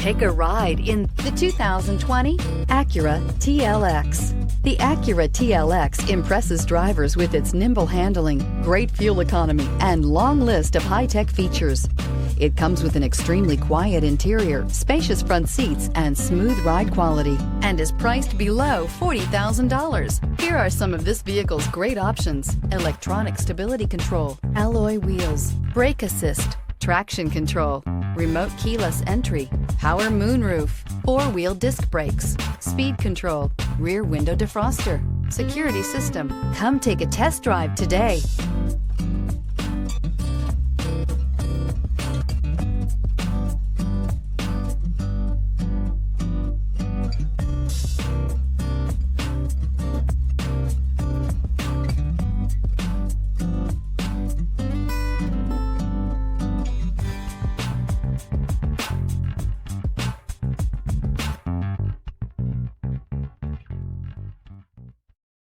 Take a ride in the 2020 Acura TLX. The Acura TLX impresses drivers with its nimble handling, great fuel economy, and long list of high-tech features. It comes with an extremely quiet interior, spacious front seats, and smooth ride quality, and is priced below $40,000. Here are some of this vehicle's great options: electronic stability control, alloy wheels, brake assist, traction control, remote keyless entry, power moonroof, four-wheel disc brakes, speed control, rear window defroster, security system. Come take a test drive today.